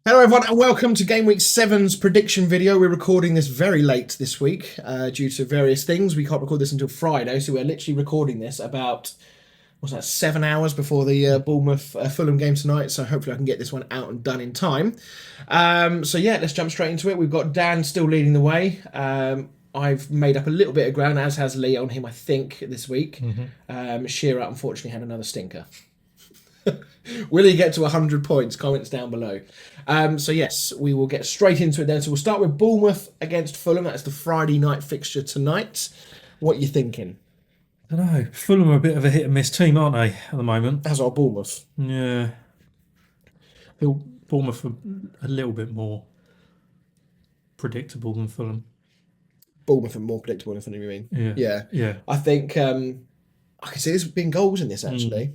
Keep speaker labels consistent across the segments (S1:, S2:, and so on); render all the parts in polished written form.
S1: Hello everyone and welcome to Game Week 7's prediction video. We're recording this very late this week due to various things. We can't record this until Friday, so we're literally recording this about, 7 hours before the Bournemouth-Fulham game tonight, so hopefully I can get this one out and done in time. Let's jump straight into it. We've got Dan still leading the way. I've made up a little bit of ground, as has Lee, on him, I think, this week. Shearer, unfortunately, had another stinker. Will he get to 100 points? Comments down below. Yes, we will get straight into it then. So we'll start with Bournemouth against Fulham. That's the Friday night fixture tonight. What are you thinking?
S2: I don't know. Fulham are a bit of a hit and miss team, aren't they, at the moment?
S1: As are Bournemouth.
S2: Yeah. I feel Bournemouth are a little bit more predictable than Fulham.
S1: Bournemouth are more predictable than Fulham, you mean?
S2: Yeah.
S1: I think I can see there's been goals in this, actually.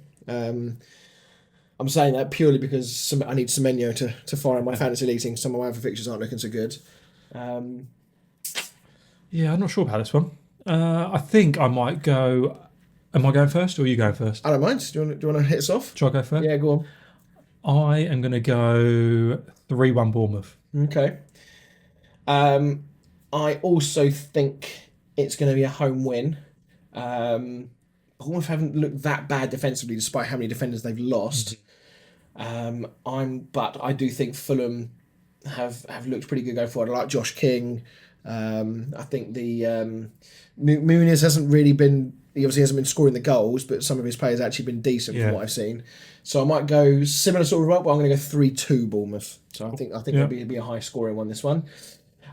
S1: I'm saying that purely because I need Semenyo to fire in my fantasy league. Some of my other fixtures aren't looking so good.
S2: Yeah, I'm not sure about this one. I think I might go... Am I going first or are you going first?
S1: I don't mind. Do you want to hit us off?
S2: Shall I go first?
S1: Yeah, go
S2: on. I am going to go 3-1 Bournemouth.
S1: Okay. I also think it's going to be a home win. Bournemouth haven't looked that bad defensively despite how many defenders they've lost. But I do think Fulham have looked pretty good going forward. I like Josh King. I think the Muniz hasn't really been. He obviously hasn't been scoring the goals, but some of his players have actually been decent from what I've seen. So I might go similar sort of result, but I'm going to go 3-2 Bournemouth. So I think it'll be a high scoring one this one.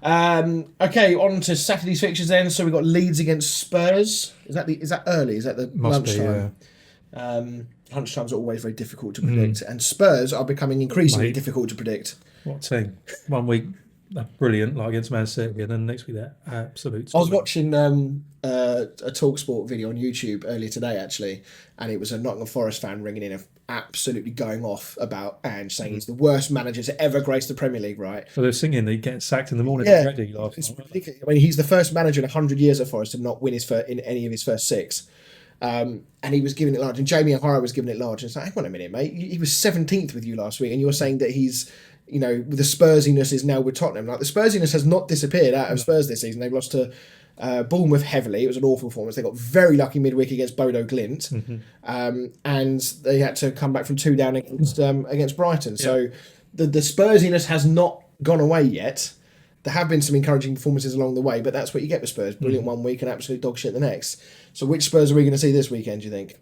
S1: Okay, on to Saturday's fixtures then. So we've got Leeds against Spurs. Is that early? Is that the lunchtime? Lunchtimes are always very difficult to predict, and Spurs are becoming increasingly difficult to predict.
S2: What team? 1 week they're brilliant, like against Man City, and then next week they're absolute.
S1: I was watching a TalkSport video on YouTube earlier today, actually, and it was a Nottingham Forest fan ringing in, absolutely going off about Ange, saying he's the worst manager to ever grace the Premier League, right?
S2: So they're singing that he gets sacked in the morning.
S1: Yeah,
S2: already
S1: it's ridiculous. I mean, he's the first manager in 100 years at Forest to not win in any of his first 6. And he was giving it large, and Jamie O'Hara was giving it large. And it's like, hang on a minute, mate. He was 17th with you last week, and you're saying that he's, the Spursiness is now with Tottenham. Like, the Spursiness has not disappeared out of Spurs this season. They've lost to Bournemouth heavily. It was an awful performance. They got very lucky midweek against Bodo Glimt, and they had to come back from 2 down against Brighton. So the Spursiness has not gone away yet. There have been some encouraging performances along the way, but that's what you get with Spurs. Brilliant one week and absolute dog shit the next. So which Spurs are we going to see this weekend, do you think?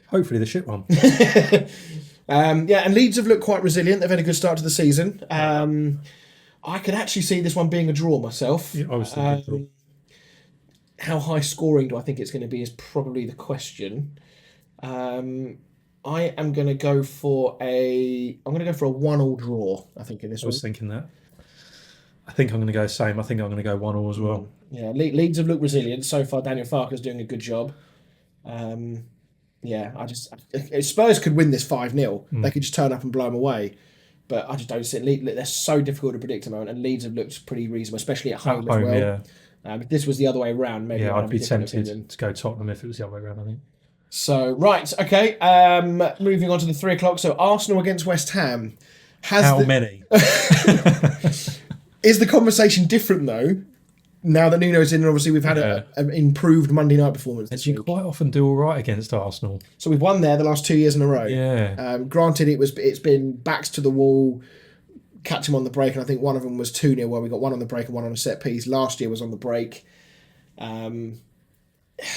S2: Hopefully the shit one.
S1: And Leeds have looked quite resilient. They've had a good start to the season. I could actually see this one being a draw myself.
S2: Yeah, I was thinking draw.
S1: How high scoring do I think it's going to be is probably the question. I am going to go for a 1-1 draw, I think, in this one.
S2: I was thinking that. I think I'm going to go same. I think I'm going to go 1-1 as well.
S1: Yeah, Leeds have looked resilient so far. Daniel Farke's doing a good job. Spurs could win this 5-0. They could just turn up and blow them away. But I just don't see it. They're so difficult to predict at the moment, and Leeds have looked pretty reasonable, especially at home as well.
S2: Yeah.
S1: If this was the other way around, maybe
S2: I'd be tempted to go Tottenham if it was the other way around, I think.
S1: So, right, okay. Moving on to the 3 o'clock. So, Arsenal against West Ham.
S2: How many?
S1: Is the conversation different, though, now that Nuno's in? And obviously, we've had an improved Monday night performance this week.
S2: You quite often do all right against Arsenal.
S1: So we've won there the last 2 years in a row.
S2: Yeah.
S1: Granted, it's been backs to the wall, catch them on the break, and I think one of them was 2-0, where we got one on the break and one on a set piece. Last year was on the break. I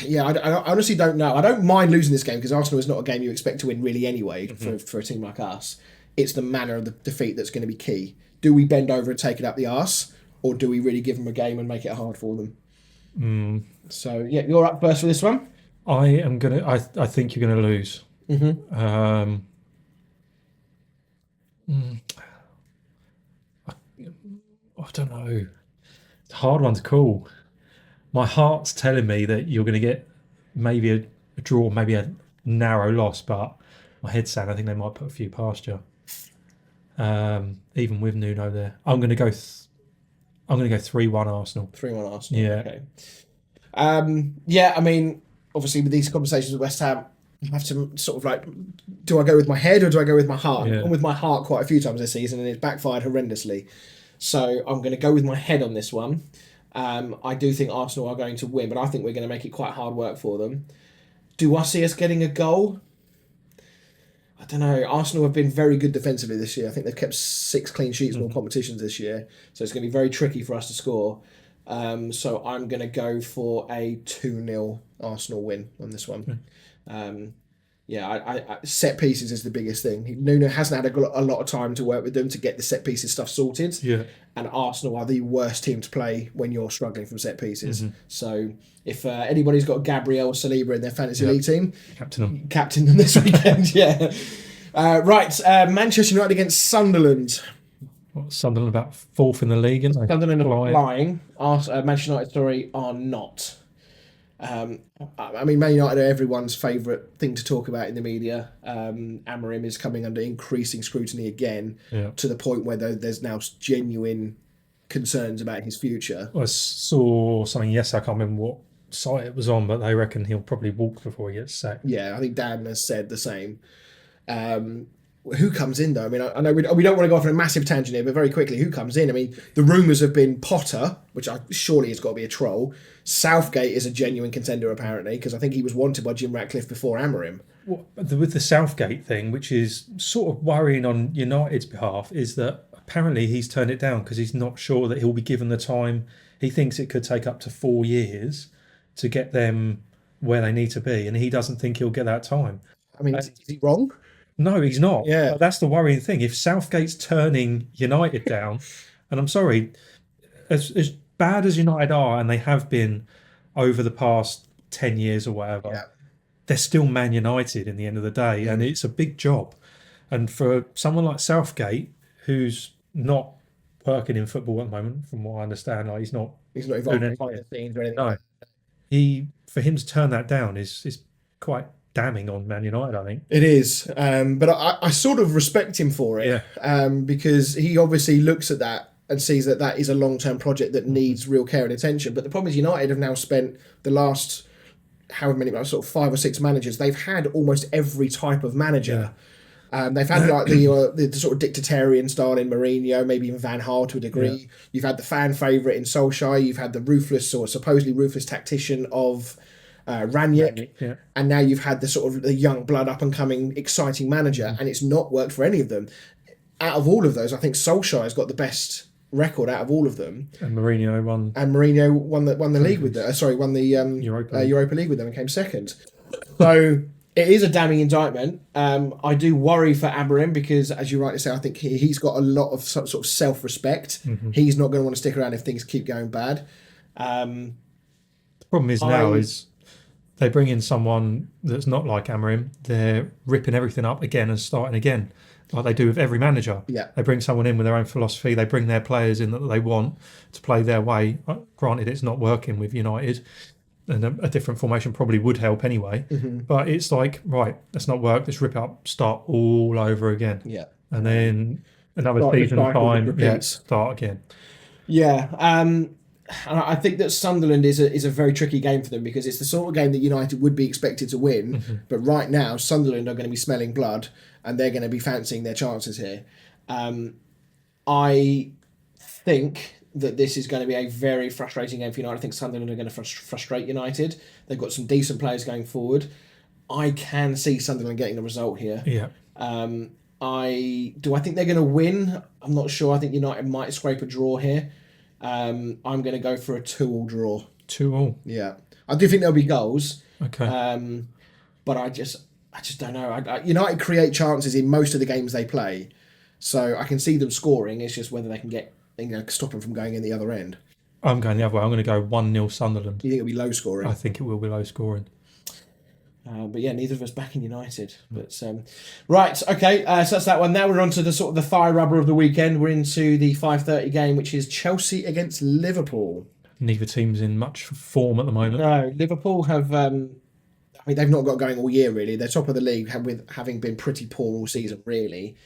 S1: honestly don't know. I don't mind losing this game because Arsenal is not a game you expect to win really anyway for a team like us. It's the manner of the defeat that's going to be key. Do we bend over and take it up the arse, or do we really give them a game and make it hard for them? So, you're up first for this one.
S2: I think you're going to lose. I don't know. It's a hard one to call. My heart's telling me that you're going to get maybe a draw, maybe a narrow loss, but my head's saying I think they might put a few past you. Even with Nuno there, I'm going to go 3-1 Arsenal.
S1: 3-1 Arsenal.
S2: Yeah.
S1: Okay. I mean, obviously with these conversations with West Ham, you have to sort of like do I go with my head or do I go with my heart?
S2: Yeah.
S1: I've gone with my heart quite a few times this season, and it's backfired horrendously. So I'm going to go with my head on this one. I do think Arsenal are going to win, but I think we're going to make it quite hard work for them. Do I see us getting a goal? I don't know. Arsenal have been very good defensively this year. I think they've kept 6 clean sheets in all competitions this year. So it's going to be very tricky for us to score. So I'm going to go for a 2-0 Arsenal win on this one. Set pieces is the biggest thing. Nuno hasn't had a lot of time to work with them to get the set pieces stuff sorted.
S2: Yeah.
S1: And Arsenal are the worst team to play when you're struggling from set pieces. So if anybody's got Gabriel or Saliba in their fantasy league team, captain them this weekend. Right, Manchester United against Sunderland.
S2: Sunderland about 4th in the league, isn't they?
S1: Sunderland are flying. Manchester United, are not. I mean, Man United are everyone's favourite thing to talk about in the media. Amorim is coming under increasing scrutiny again, to the point where there's now genuine concerns about his future.
S2: I saw something yesterday, I can't remember what site it was on, but they reckon he'll probably walk before he gets sacked.
S1: Yeah, I think Dan has said the same. Who comes in though? I mean, I know we don't want to go off on a massive tangent here, but very quickly, who comes in? I mean, the rumours have been Potter, which surely has got to be a troll. Southgate is a genuine contender apparently, because I think he was wanted by Jim Ratcliffe before Amorim.
S2: With the Southgate thing, which is sort of worrying on United's behalf, is that apparently he's turned it down because he's not sure that he'll be given the time. He thinks it could take up to 4 years to get them where they need to be, and he doesn't think he'll get that time.
S1: I mean, is he wrong?
S2: No, he's not.
S1: Yeah.
S2: But that's the worrying thing. If Southgate's turning United down, and I'm sorry, as bad as United are, and they have been over the past 10 years or whatever, they're still Man United in the end of the day, and it's a big job. And for someone like Southgate, who's not working in football at the moment, from what I understand, like he's not
S1: involved in the scenes or anything.
S2: No. For him to turn that down is quite damning on Man United, I think.
S1: It is, but I sort of respect him for it, because he obviously looks at that and sees that that is a long-term project that needs real care and attention. But the problem is United have now spent the last however many, sort of 5 or 6 managers. They've had almost every type of manager. They've had like the sort of dictatorial style in Mourinho, maybe even Van Gaal to a degree. You've had the fan favourite in Solskjaer. You've had the ruthless or supposedly ruthless tactician of Ranić, and now you've had the sort of the young blood up and coming exciting manager, and it's not worked for any of them. Out of all of those, I think Solskjaer's got the best record out of all of them.
S2: And Mourinho won.
S1: And Mourinho won the league with them. Won the Europa League with them and came second. So it is a damning indictment. I do worry for Amorim because, as you rightly say, I think he's got a lot of sort of self-respect. He's not going to want to stick around if things keep going bad.
S2: The problem is now is they bring in someone that's not like Amorim. They're ripping everything up again and starting again, like they do with every manager.
S1: Yeah.
S2: They bring someone in with their own philosophy. They bring their players in that they want to play their way. Granted, it's not working with United, and a different formation probably would help anyway. But it's like, right, that's not work. Let's rip it up, start all over again.
S1: Yeah.
S2: And then another season time, start again.
S1: Yeah. And I think that Sunderland is a very tricky game for them because it's the sort of game that United would be expected to win. But right now, Sunderland are going to be smelling blood and they're going to be fancying their chances here. I think that this is going to be a very frustrating game for United. I think Sunderland are going to frustrate United. They've got some decent players going forward. I can see Sunderland getting a result here.
S2: Yeah.
S1: I think they're going to win. I'm not sure. I think United might scrape a draw here. I'm going to go for a 2-2 draw.
S2: 2-2.
S1: Yeah, I do think there'll be goals.
S2: Okay.
S1: But I just don't know. United create chances in most of the games they play, so I can see them scoring. It's just whether they can get stop them from going in the other end.
S2: I'm going the other way. I'm going to go 1-0 Sunderland.
S1: Do you think it'll be low scoring?
S2: I think it will be low scoring.
S1: But yeah, neither of us back in United. But right, okay. So that's that one. Now we're on to the sort of the thigh rubber of the weekend. We're into the 5:30 game, which is Chelsea against Liverpool.
S2: Neither team's in much form at the moment.
S1: No, Liverpool have. They've not got going all year really. They're top of the league, with having been pretty poor all season. Really.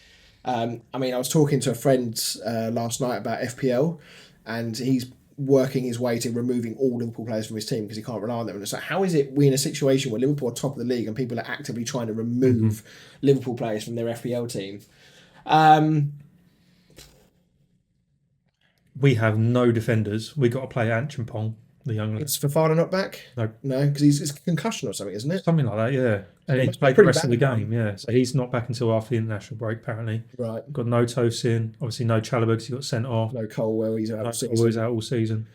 S1: I was talking to a friend last night about FPL, and he's working his way to removing all Liverpool players from his team because he can't rely on them. And it's like, how is it we're in a situation where Liverpool are top of the league and people are actively trying to remove Liverpool players from their FPL team?
S2: We have no defenders. We got to play Anchimpong, the young lad.
S1: Is Fofana not back?
S2: No.
S1: No, because he's concussion or something, isn't it?
S2: Something like that, yeah. And he's played the rest of the game, yeah. So he's not back until after the international break, apparently.
S1: Right.
S2: Got no Tosin, obviously no Chalobah because he got sent off.
S1: No Colwell, he's out.
S2: He's out all season.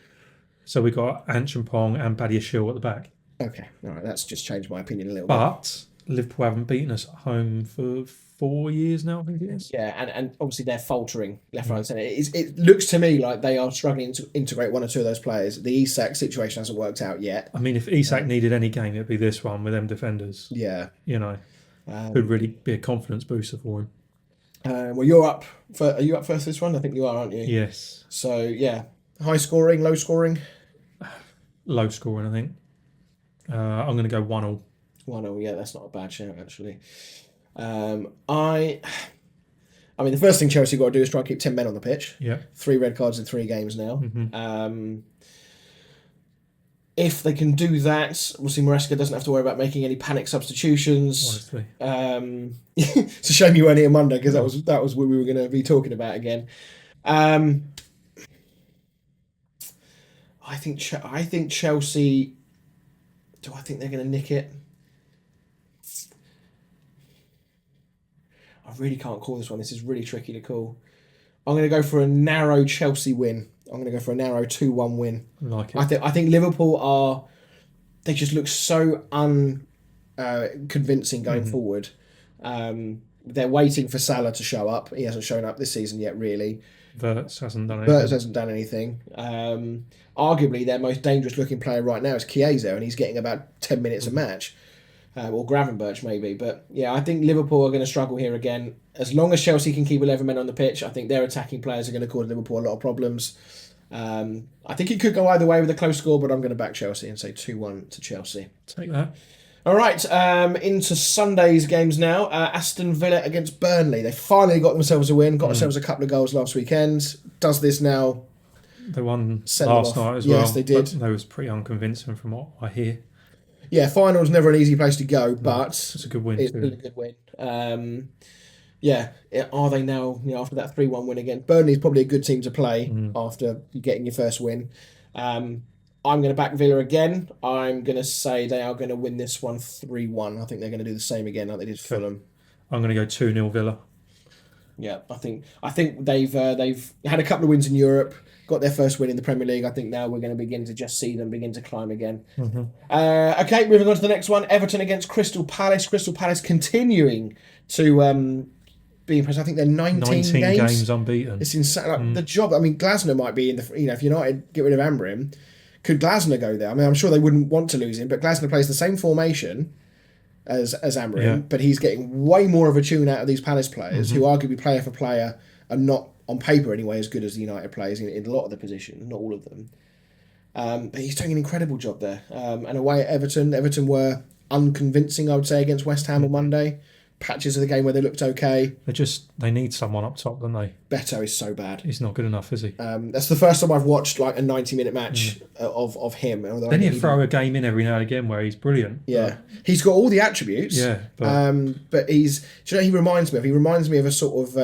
S2: So we got Anchimpong and Badiashile at the back.
S1: Okay, all right, that's just changed my opinion a little bit.
S2: But Liverpool haven't beaten us at home for 4 years now, I think it is.
S1: Yeah, and obviously they're faltering left, right, and centre. It looks to me like they are struggling to integrate one or two of those players. The Isak situation hasn't worked out yet.
S2: I mean, if Isak needed any game, it'd be this one with them defenders.
S1: Yeah,
S2: you know, could really be a confidence booster for him.
S1: Well, you're up. Are you up first this one? I think you are, aren't you?
S2: Yes.
S1: So yeah, high scoring, low scoring.
S2: Low scoring, I think. I'm going to go 1-1.
S1: 1-0, yeah, that's not a bad shout actually. I mean, the first thing Chelsea got to do is try and keep 10 men on the pitch.
S2: Yeah.
S1: 3 red cards in 3 games now. If they can do that, we'll see. Maresca doesn't have to worry about making any panic substitutions.
S2: Honestly.
S1: It's a shame you weren't here Monday because that was what we were going to be talking about again. I think Chelsea. Do I think they're going to nick it? I really can't call this one. This is really tricky to call. I'm going to go for a narrow Chelsea win. I'm going to go for a narrow 2-1 win.
S2: Like it.
S1: I think Liverpool are. They just look so unconvincing going forward. They're waiting for Salah to show up. He hasn't shown up this season yet, really.
S2: Verts hasn't done anything.
S1: Verts hasn't done anything. Arguably, their most dangerous looking player right now is Chiesa, and he's getting about 10 minutes a match. Or Gravenberch maybe. But yeah, I think Liverpool are going to struggle here again. As long as Chelsea can keep 11 men on the pitch, I think their attacking players are going to cause Liverpool a lot of problems. I think it could go either way with a close score, but I'm going to back Chelsea and say 2-1 to Chelsea.
S2: Take that.
S1: All right, into Sunday's games now. Aston Villa against Burnley. They finally got themselves a win, got themselves a couple of goals last weekend. Does this now?
S2: They won last night as well.
S1: Yes, they did.
S2: That was pretty unconvincing from what I hear.
S1: Yeah, final's never an easy place to go, but
S2: it's a good win.
S1: It's been a good win. Yeah, are they now? After that 3-1 win again, Burnley's probably a good team to play after getting your first win. I'm going to back Villa again. I'm going to say they are going to win this one 3-1. I think they're going to do the same again like they did Fulham.
S2: I'm going to go 2-0 Villa.
S1: Yeah, I think they've had a couple of wins in Europe, got their first win in the Premier League. I think now we're going to begin to just see them begin to climb again. Okay, moving on to the next one. Everton against Crystal Palace. Crystal Palace continuing to be impressed. I think they're 19
S2: games unbeaten.
S1: It's insane. Like, the job. I mean, Glasner might be in the. If United get rid of Amram, could Glasner go there? I mean, I'm sure they wouldn't want to lose him, but Glasner plays the same formation as Amram, but he's getting way more of a tune out of these Palace players, who arguably player for player are not on paper anyway as good as the United players in a lot of the positions, not all of them. But he's doing an incredible job there. And away at Everton were unconvincing, I would say, against West Ham on Monday. Patches of the game where they looked okay.
S2: They need someone up top, don't they?
S1: Beto is so bad.
S2: He's not good enough, is he?
S1: That's the first time I've watched like a 90-minute match of him.
S2: Then you throw a game in every now and again where he's brilliant.
S1: Yeah, he's got all the attributes.
S2: Yeah,
S1: but he's. Do you know what he reminds me of? He reminds me of a sort of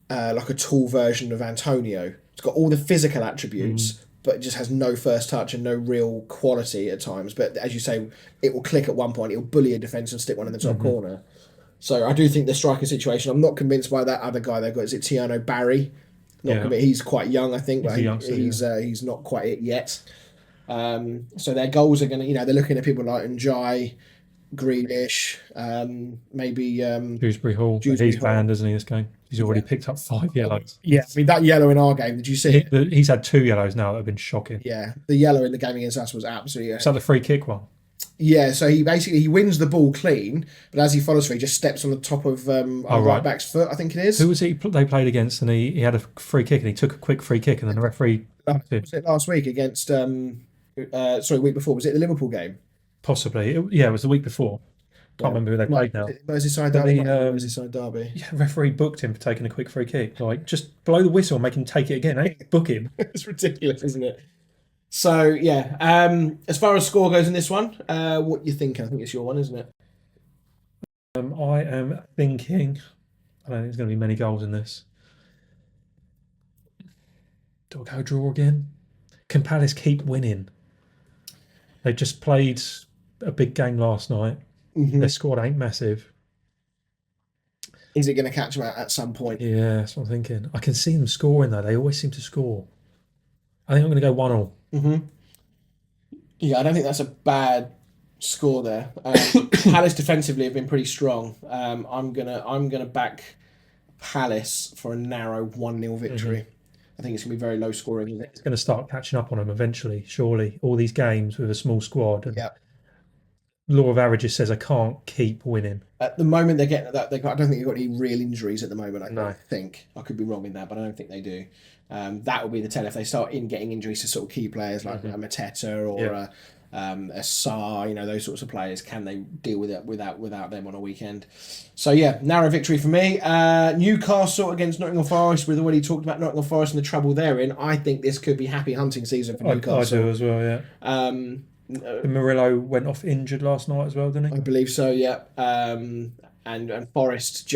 S1: like a tall version of Antonio. He's got all the physical attributes, but just has no first touch and no real quality at times. But as you say, it will click at one point. It'll bully a defence and stick one in the top corner. So I do think the striker situation, I'm not convinced by that other guy they've got. Is it Tiano Barry? He's quite young, I think, but he's not quite it yet. So their goals are going to, they're looking at people like Njai, Grealish, maybe
S2: Dewsbury Hall. He's banned, isn't he, this game? He's already picked up 5 yellows.
S1: Yeah, I mean, that yellow in our game, did you see it?
S2: He's had 2 yellows now that have been shocking.
S1: Yeah, the yellow in the game against us was absolutely...
S2: Is that the free kick one?
S1: Yeah, so he wins the ball clean, but as he follows through, he just steps on the top of right back's foot, I think it is.
S2: Who was he they played against, and he had a free kick, and he took a quick free kick, and then the referee...
S1: Was it last week against... week before, was it the Liverpool game?
S2: Possibly. It was the week before. Can't remember who they played now.
S1: Merseyside
S2: But
S1: derby.
S2: the
S1: Merseyside derby.
S2: yeah, referee booked him for taking a quick free kick. Like, just blow the whistle and make him take it again. Eh? Book him.
S1: It's ridiculous, isn't it? So yeah. As far as score goes in this one, what you think? I think it's your one, isn't it?
S2: I am thinking. I don't think there's going to be many goals in this. Do I go draw again? Can Palace keep winning? They just played a big game last night. Their squad ain't massive.
S1: Is it going to catch them out at some point?
S2: Yeah, that's what I'm thinking. I can see them scoring though. They always seem to score. I think I'm going to go 1-1.
S1: Yeah, I don't think that's a bad score there. Palace defensively have been pretty strong. I'm gonna back Palace for a narrow 1-0 victory. I think it's gonna be very low scoring.
S2: It's going to start catching up on them eventually, surely. All these games with a small squad. And
S1: Yeah.
S2: law of averages says I can't keep winning.
S1: At the moment, they're getting that. I don't think they've got any real injuries at the moment.
S2: No.
S1: I think I could be wrong in that, but I don't think they do. That will be the tell if they start getting injuries to sort of key players like a Mateta or a Sarr, those sorts of players. Can they deal with it without them on a weekend? So yeah, narrow victory for me. Newcastle against Nottingham Forest. We've already talked about Nottingham Forest and the trouble they're in. I think this could be happy hunting season for Newcastle.
S2: I do as well, yeah. Murillo went off injured last night as well, didn't he?
S1: I believe so, yeah. And Forest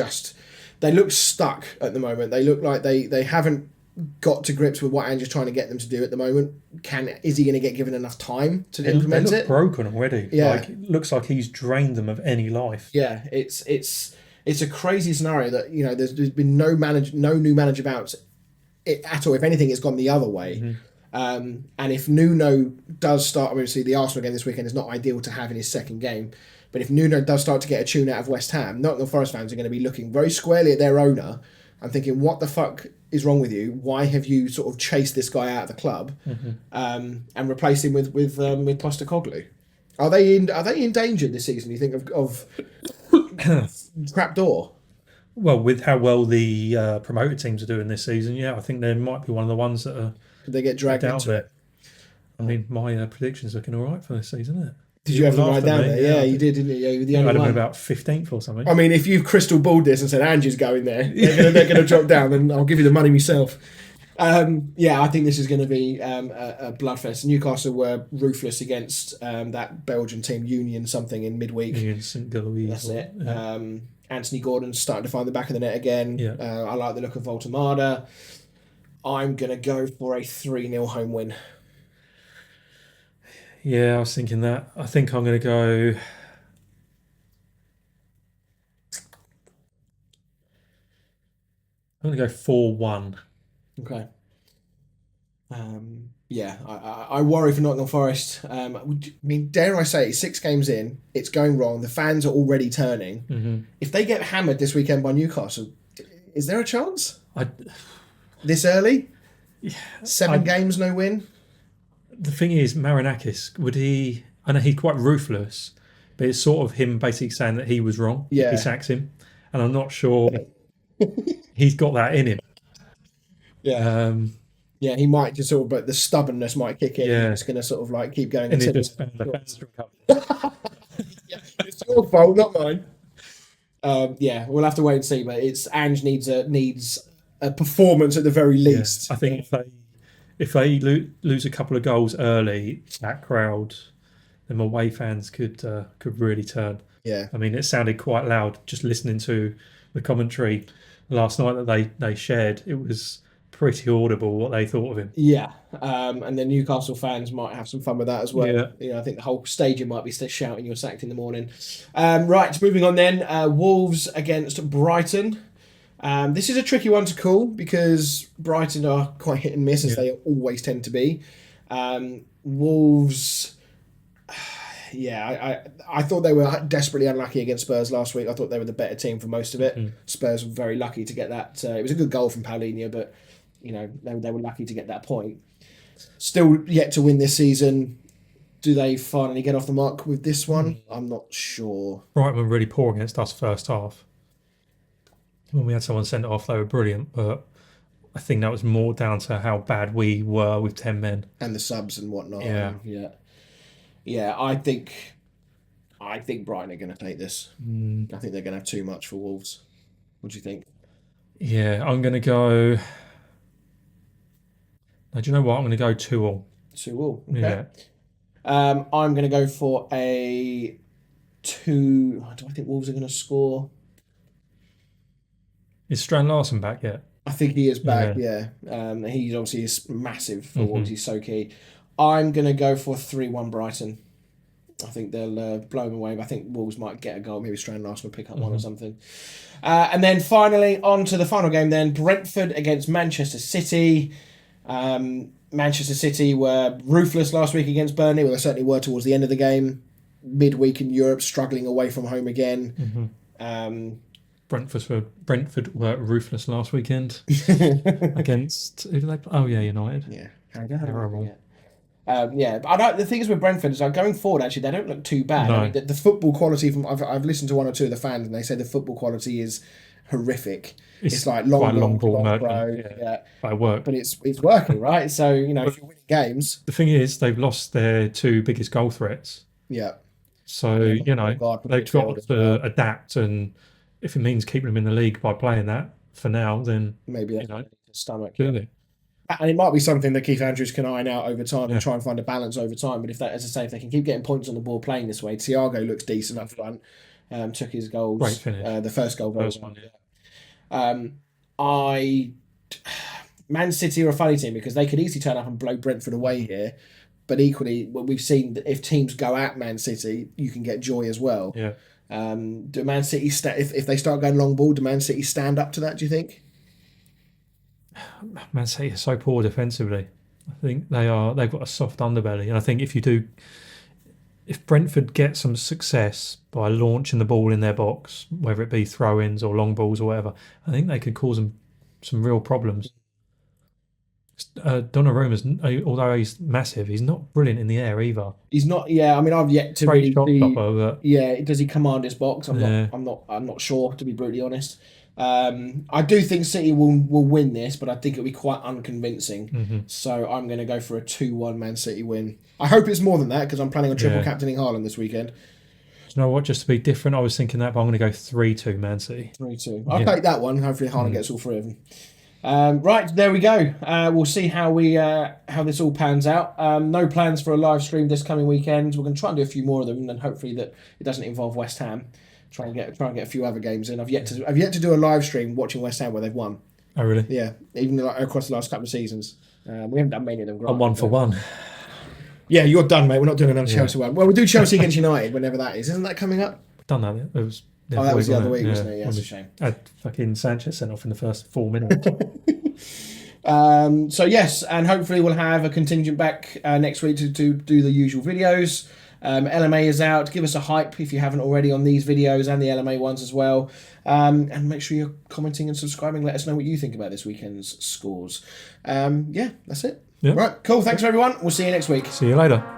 S1: they look stuck at the moment. They look like they haven't got to grips with what Ange's trying to get them to do at the moment. Is he going to get given enough time to implement
S2: they look
S1: it?
S2: Broken already.
S1: Yeah.
S2: It looks like he's drained them of any life.
S1: Yeah, it's a crazy scenario that there's been no new manager about it at all. If anything, it's gone the other way. And if Nuno does start, obviously the Arsenal game this weekend is not ideal to have in his second game, but if Nuno does start to get a tune out of West Ham, Nottingham Forest fans are going to be looking very squarely at their owner and thinking, what the fuck is wrong with you? Why have you sort of chased this guy out of the club and replaced him with Postecoglou? Are they in danger this season, do you think, of trap door?
S2: Well, with how well the promoted teams are doing this season, yeah, I think they might be one of the ones that are.
S1: Could they get dragged into it?
S2: I mean, my prediction's looking all right for this season, isn't it?
S1: Did you have them right down there? Yeah, you did, didn't you? Yeah, you were the only
S2: I'd have
S1: one.
S2: been about 15th or something.
S1: I mean, if you've crystal balled this and said Angie's going there, they're going to drop down, then I'll give you the money myself. Yeah, I think this is going to be a bloodfest. Newcastle were ruthless against that Belgian team, Union something, in midweek.
S2: Union St. Gilloise.
S1: That's it.
S2: Yeah.
S1: Anthony Gordon's starting to find the back of the net again.
S2: Yeah.
S1: I like the look of Voltemada. I'm going to go for a 3-0 home win.
S2: Yeah, I was thinking that. I think I'm going to go. I'm going to go 4-1.
S1: Okay. Yeah, I worry for Nottingham Forest. I mean, dare I say, 6 games in, it's going wrong. The fans are already turning. If they get hammered this weekend by Newcastle, is there a chance? This early? Yeah. 7 games, no win?
S2: The thing is, Marinakis, would he... I know he's quite ruthless, but it's sort of him basically saying that he was wrong.
S1: Yeah.
S2: He sacks him. And I'm not sure he's got that in him.
S1: Yeah. Yeah, he might just sort of, but the stubbornness might kick in. Yeah. He's going to sort of like keep going.
S2: And he just found the fans up.
S1: Yeah, it's your fault, not mine. Yeah, we'll have to wait and see, but Ange needs a performance at the very least.
S2: Yeah, I think if they lose a couple of goals early, that crowd, them away fans could really turn.
S1: Yeah.
S2: I mean, it sounded quite loud just listening to the commentary last night that they shared. It was pretty audible what they thought of him.
S1: Yeah, and the Newcastle fans might have some fun with that as well.
S2: Yeah.
S1: I think the whole stadium might be still shouting "You're sacked" in the morning. Right, moving on then. Wolves against Brighton. This is a tricky one to call because Brighton are quite hit and miss, as they always tend to be. Wolves. Yeah, I thought they were desperately unlucky against Spurs last week. I thought they were the better team for most of it. Spurs were very lucky to get that. It was a good goal from Paulinho, but they were lucky to get that point. Still yet to win this season. Do they finally get off the mark with this one? I'm not sure.
S2: Brighton were really poor against us first half. When we had someone sent off, they were brilliant, but I think that was more down to how bad we were with 10 men.
S1: And the subs and whatnot.
S2: Yeah.
S1: Yeah, I think I think Brighton are going to take this. I think they're going to have too much for Wolves. What do you think?
S2: Yeah, I'm going to go. Now, do you know what? I'm going to go 2-2.
S1: 2-2. Okay.
S2: Yeah.
S1: I'm going to go for a 2. Do I think Wolves are going to score?
S2: Is Strand Larson back yet?
S1: I think he is back, yeah. He's obviously is massive for Wolves. He's so key. I'm going to go for 3-1 Brighton. I think they'll blow them away. But I think Wolves might get a goal. Maybe Strand Larson will pick up one or something. And then finally, on to the final game then. Brentford against Manchester City. Manchester City were ruthless last week against Burnley. Well, they certainly were towards the end of the game. Midweek in Europe, struggling away from home again.
S2: Brentford were ruthless last weekend against who did they play? Oh yeah, United.
S1: Yeah,
S2: terrible.
S1: Yeah, but the thing is with Brentford is like going forward. Actually, they don't look too bad.
S2: No.
S1: I mean, the football quality from I've listened to one or two of the fans, and they say the football quality is horrific. It's like long ball, yeah.
S2: But work.
S1: But it's working, right? So if you're winning games.
S2: The thing is, they've lost their 2 biggest goal threats.
S1: Yeah.
S2: So they've got to adapt, and if it means keeping them in the league by playing that for now, then
S1: maybe that's stomach.
S2: Clearly.
S1: And it might be something that Keith Andrews can iron out over time and try and find a balance over time. But if that, as I say, if they can keep getting points on the board playing this way, Thiago looks decent up front. Took his goals.
S2: Great finish.
S1: The first goal.
S2: First one, yeah.
S1: Man City are a funny team because they could easily turn up and blow Brentford away here. But equally, what we've seen that if teams go at Man City, you can get joy as well.
S2: Yeah.
S1: Do Man City if they start going long ball, do Man City stand up to that? Do you think?
S2: Man City are so poor defensively. I think they've got a soft underbelly, and I think if Brentford get some success by launching the ball in their box, whether it be throw-ins or long balls or whatever, I think they could cause them some real problems. Donnarumma's, although he's massive, he's not brilliant in the air either.
S1: He's not. Yeah, I mean, I've yet to
S2: Great
S1: really
S2: shot stopper, but
S1: yeah, does he command his box? I'm not sure, to be brutally honest. I do think City will win this, but I think it'll be quite unconvincing. So I'm going to go for a 2-1 Man City win. I hope it's more than that because I'm planning on triple captaining Haaland this weekend.
S2: Do you know what? Just to be different, I was thinking that, but I'm going to go 3-2 Man City.
S1: 3-2. I'll take that one. Hopefully Haaland gets all 3 of them. Right, there we go. We'll see how this all pans out. No plans for a live stream this coming weekend. We're going to try and do a few more of them, and hopefully that it doesn't involve West Ham. Try and get a few other games in. I've yet to do a live stream watching West Ham where they've won.
S2: Oh really?
S1: Yeah, even across the last couple of seasons. We haven't done many of them.
S2: I'm 1 for 1.
S1: Yeah, you're done, mate. We're not doing another Chelsea one. Well, we'll do Chelsea against United whenever that is. Isn't that coming up?
S2: Done that. It was.
S1: That was the other week, wasn't it? Yeah, that's a shame.
S2: I had fucking Sanchez sent off in the first 4 minutes.
S1: So yes, and hopefully we'll have a contingent back next week to do the usual videos. LMA is out. Give us a hype if you haven't already on these videos and the LMA ones as well. And make sure you're commenting and subscribing. Let us know what you think about this weekend's scores. Yeah, that's it.
S2: Yeah.
S1: Right, cool. Thanks everyone. We'll see you next week.
S2: See you later.